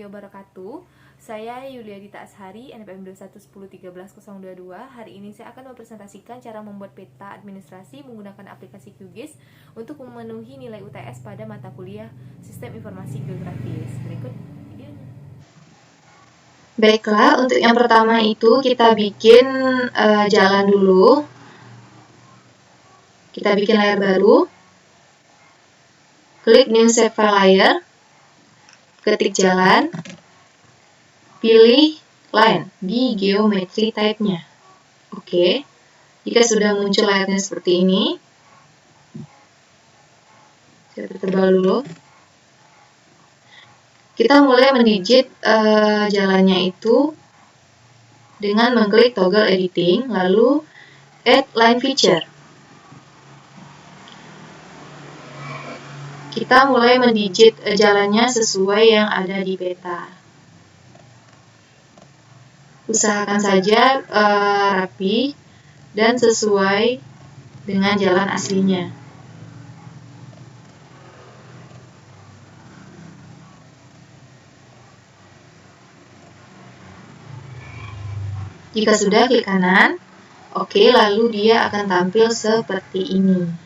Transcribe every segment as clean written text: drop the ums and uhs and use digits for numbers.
warahmatullahi wabarakatuh. Saya Yulia Dita Ashari, NPM 2110130022. Hari ini saya akan mempresentasikan cara membuat peta administrasi menggunakan aplikasi QGIS untuk memenuhi nilai UTS pada mata kuliah Sistem Informasi Geografis. Berikut videonya. Baiklah, untuk yang pertama itu kita bikin jalan dulu. Kita bikin layar baru. Klik New Save File Layer. Ketik jalan, pilih line di geometry type-nya. Oke, jika sudah muncul layarnya seperti ini, saya pertebal dulu. Kita mulai mendigit jalannya itu dengan mengklik toggle editing, lalu add line feature. Kita mulai mendigit jalannya sesuai yang ada di peta. Usahakan saja rapi dan sesuai dengan jalan aslinya. Jika sudah, klik kanan. Oke, lalu dia akan tampil seperti ini.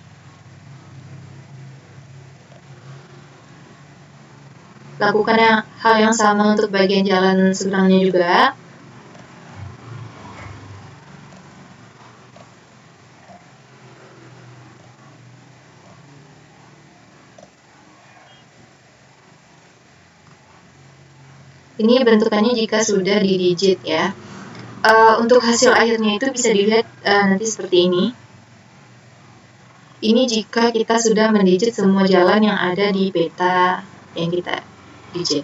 Lakukan hal yang sama untuk bagian jalan seberangnya juga. Ini bentukannya jika sudah didigit ya. Untuk hasil akhirnya itu bisa dilihat nanti seperti ini. Ini jika kita sudah mendigit semua jalan yang ada di peta yang kita digit.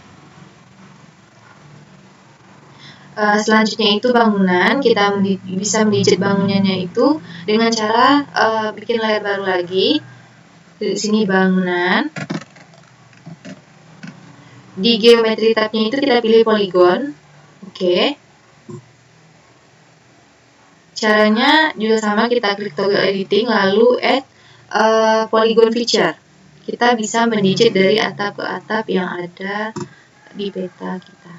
Selanjutnya itu bangunan. Kita bisa mendigit bangunannya itu dengan cara bikin layar baru lagi. Di sini bangunan. Di geometry tab-nya itu kita pilih poligon. Oke. Caranya juga sama, kita klik toggle editing lalu add polygon feature. Kita bisa mendigit dari atap ke atap yang ada di peta kita.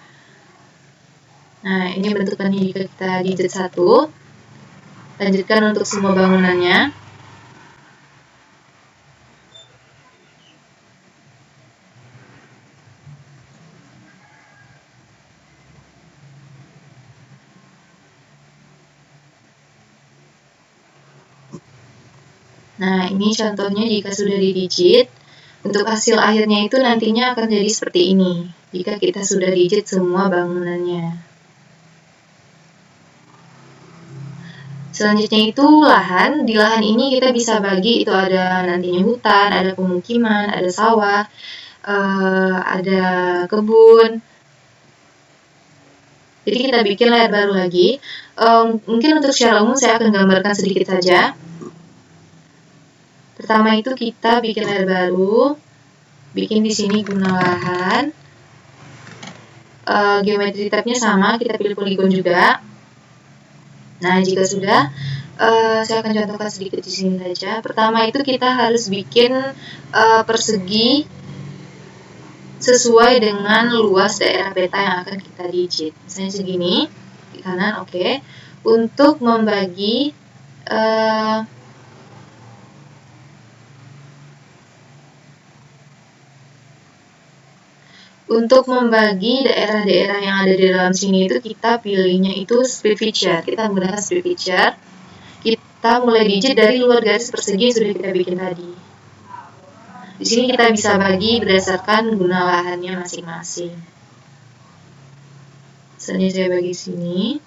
Nah, ini bentukannya jika kita digit satu. Lanjutkan untuk semua bangunannya. Nah, ini contohnya jika sudah didigit. Untuk hasil akhirnya itu nantinya akan jadi seperti ini, jika kita sudah digit semua bangunannya. Selanjutnya itu lahan. Di lahan ini kita bisa bagi, itu ada nantinya hutan, ada pemukiman, ada sawah, ada kebun. Jadi kita bikin layar baru lagi. Mungkin untuk secara umum saya akan gambarkan sedikit saja. Pertama itu kita bikin layar baru, bikin di sini guna lahan. Geometry tab-nya sama, kita pilih poligon juga. Nah, jika sudah, saya akan contohkan sedikit di sini saja. Pertama itu kita harus bikin persegi sesuai dengan luas daerah peta yang akan kita digit. Misalnya segini, di kanan, oke. Untuk membagi daerah-daerah yang ada di dalam sini itu kita pilihnya itu split feature. Kita menggunakan split feature. Kita mulai digit dari luar garis persegi yang sudah kita bikin tadi. Di sini kita bisa bagi berdasarkan guna lahannya masing-masing. Misalnya saya bagi sini.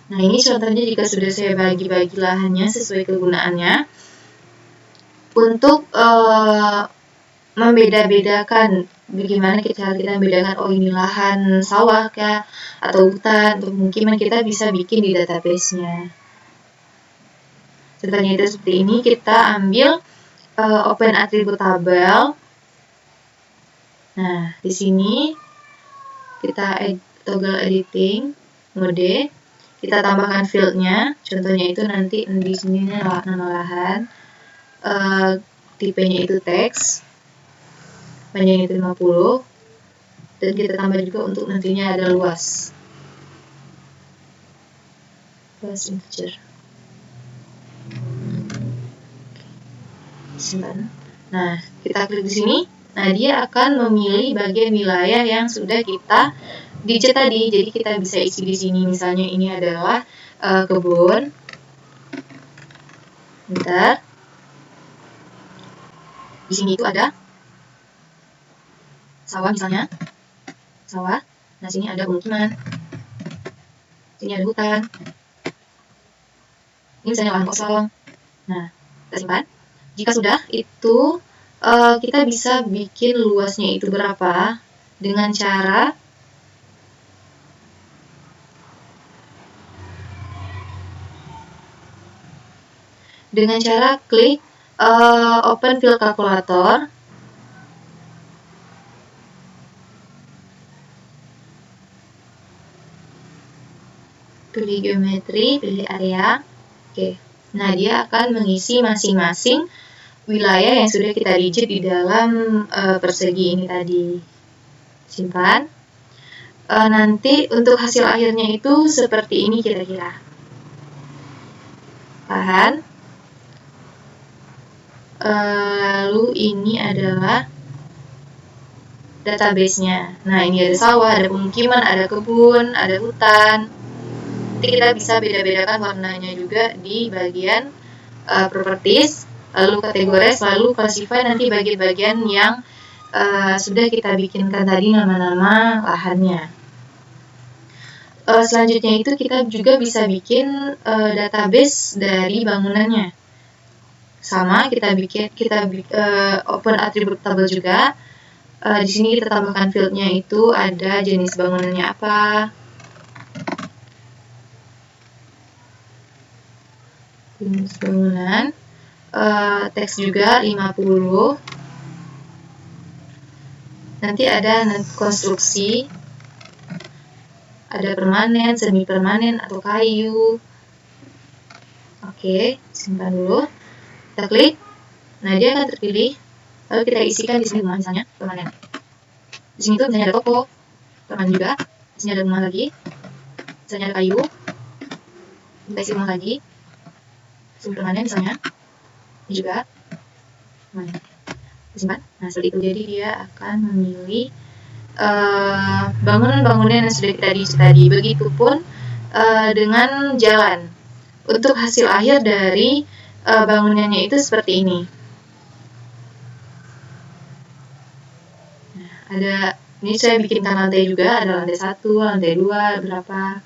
Nah, ini contohnya jika sudah saya bagi-bagi lahannya sesuai kegunaannya. Untuk membeda-bedakan bagaimana cara kita membedakan, oh ini lahan sawah kah atau hutan atau pemukiman, kita bisa bikin di database-nya. Contohnya itu seperti ini, kita ambil open attribute tabel. Nah, di sini kita toggle editing mode, kita tambahkan fieldnya. Contohnya itu nanti di sini nama lahan, tipenya itu teks, panjangnya itu 50, dan kita tambah juga untuk nantinya ada luas integer. Simpan. Nah, kita klik di sini. Nah, dia akan memilih bagian wilayah yang sudah kita digit tadi. Jadi kita bisa isi di sini. Misalnya ini adalah kebun. Bentar. Di sini itu ada sawah misalnya. Sawah. Nah, sini ada pemukiman. Sini ada hutan. Ini misalnya lahan kosong. Nah, kita simpan. Jika sudah, itu kita bisa bikin luasnya itu berapa dengan cara klik open field calculator. Pilih geometri, pilih area. Oke. Nah, dia akan mengisi masing-masing wilayah yang sudah kita digit di dalam persegi ini tadi. Simpan. Nanti untuk hasil akhirnya itu seperti ini kira-kira. Tahan. Lalu ini adalah database-nya. Nah, ini ada sawah, ada pemukiman, ada kebun, ada hutan. Nanti kita bisa beda-bedakan warnanya juga di bagian properties, lalu categorize, lalu classify nanti bagian-bagian yang sudah kita bikinkan tadi nama-nama lahannya. Selanjutnya itu kita juga bisa bikin database dari bangunannya. Sama, kita open attribute table juga. Di sini kita tambahkan fieldnya itu ada jenis bangunannya apa, jenis bangunan, teks juga 50. Nanti ada konstruksi, ada permanen, semi permanen atau kayu. Oke, simpan dulu. Kita klik. Nah, dia akan terpilih. Lalu kita isikan di sini rumah misalnya permanen. Di sini tuh misalnya ada toko, permanen juga. Di sini ada rumah lagi. Misalnya ada kayu. Kita isi rumah lagi. Semi permanen misalnya. Ini juga permanen. Disimpan. Nah, seperti itu. Jadi dia akan memilih bangunan-bangunan yang sudah kita digit tadi. Begitupun dengan jalan. Untuk hasil akhir dari bangunannya itu seperti ini. Nah, ini saya bikinkan lantai juga, ada lantai 1, lantai 2, berapa.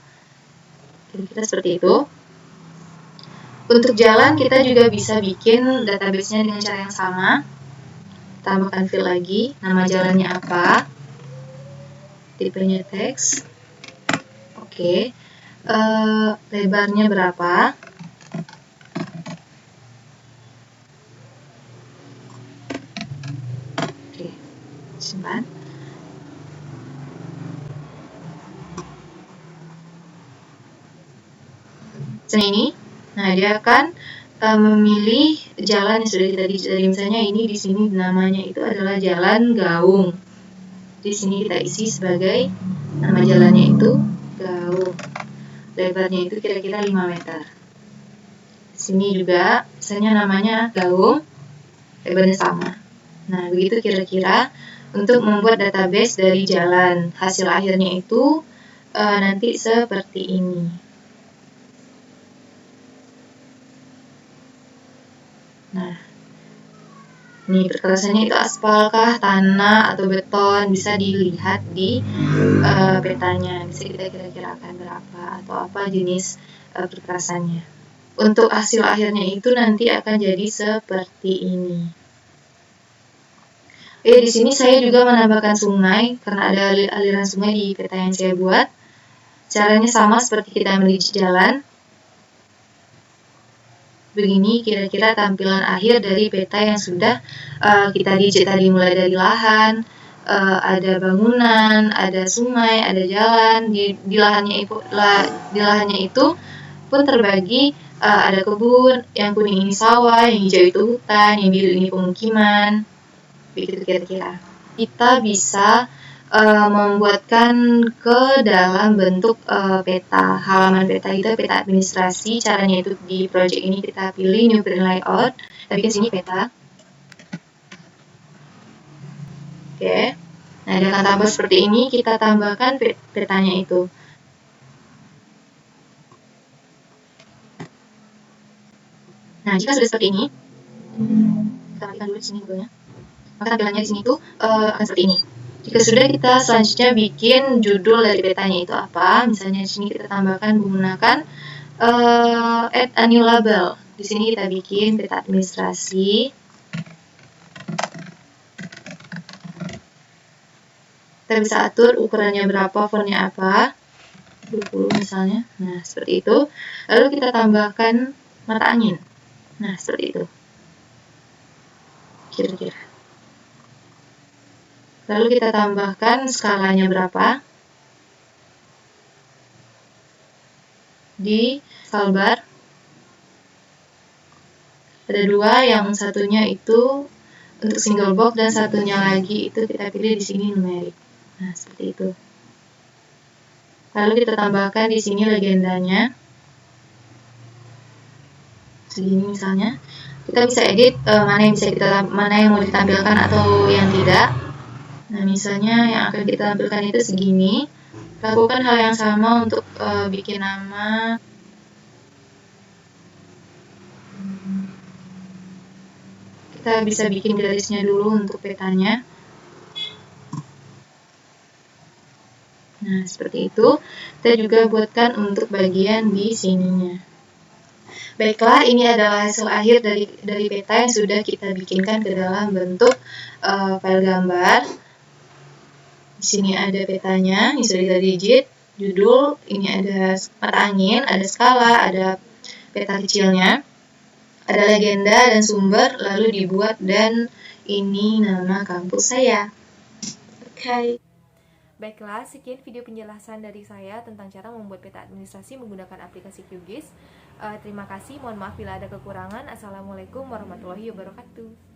Kira-kira seperti itu. Untuk jalan kita juga bisa bikin database-nya dengan cara yang sama. Tambahkan field lagi, nama jalannya apa, tipenya teks. Oke. Lebarnya berapa. Oke, simpan. Misalnya ini, nah dia akan memilih jalan yang sudah kita digit. Misalnya ini di sini namanya itu adalah Jalan Gaung. Di sini kita isi sebagai nama jalannya itu Gaung. Lebarnya itu kira-kira 5 meter. Di sini juga misalnya namanya Gaung, lebarnya sama. Nah, begitu kira-kira untuk membuat database dari jalan. Hasil akhirnya itu nanti seperti ini. Nah, ini perkerasannya itu aspal kah, tanah, atau beton, bisa dilihat di petanya. Bisa kita kira-kirakan berapa atau apa jenis perkerasannya. Untuk hasil akhirnya itu nanti akan jadi seperti ini. Di sini saya juga menambahkan sungai karena ada aliran sungai di peta yang saya buat. Caranya sama seperti kita mendigit jalan. Begini kira-kira tampilan akhir dari peta yang sudah kita digit tadi, mulai dari lahan, ada bangunan, ada sungai, ada jalan. Di lahannya itu pun terbagi, ada kebun, yang kuning ini sawah, yang hijau itu hutan, yang biru ini pemukiman. Begitu kira-kira. Kita bisa membuatkan ke dalam bentuk peta. Halaman peta itu peta administrasi. Caranya itu di project ini kita pilih new print layout. Kita bikin sini peta. Oke. Nah, dengan tambah seperti ini kita tambahkan petanya itu. Nah, jika sudah seperti ini, kita rapikan dulu di sini dulu ya. Maka tampilannya di sini tuh akan seperti ini. Jika sudah, kita selanjutnya bikin judul dari petanya itu apa. Misalnya di sini kita tambahkan menggunakan add a new label. Di sini kita bikin peta administrasi. Kita bisa atur ukurannya berapa, fontnya apa. 20 misalnya. Nah, seperti itu. Lalu kita tambahkan mata angin. Nah, seperti itu. Kira-kira. Lalu kita tambahkan skalanya berapa. Di skalbar. Ada dua, yang satunya itu untuk single box dan satunya lagi itu kita pilih di sini numerik. Nah, seperti itu. Lalu kita tambahkan di sini legendanya. Segini misalnya. Kita bisa edit mana yang mau ditampilkan atau yang tidak. Nah, misalnya yang akan kita tampilkan itu segini. Lakukan hal yang sama untuk bikin nama. Kita bisa bikin garisnya dulu untuk petanya. Nah, seperti itu. Kita juga buatkan untuk bagian di sininya. Baiklah, ini adalah hasil akhir dari peta yang sudah kita bikinkan ke dalam bentuk file gambar. Di sini ada petanya yang sudah kita digit, judul, ini ada mata angin, ada skala, ada peta kecilnya, ada legenda dan sumber, lalu dibuat, dan ini nama kampus saya. Oke. Baiklah, sekian video penjelasan dari saya tentang cara membuat peta administrasi menggunakan aplikasi QGIS. Terima kasih, mohon maaf bila ada kekurangan. Assalamualaikum warahmatullahi wabarakatuh.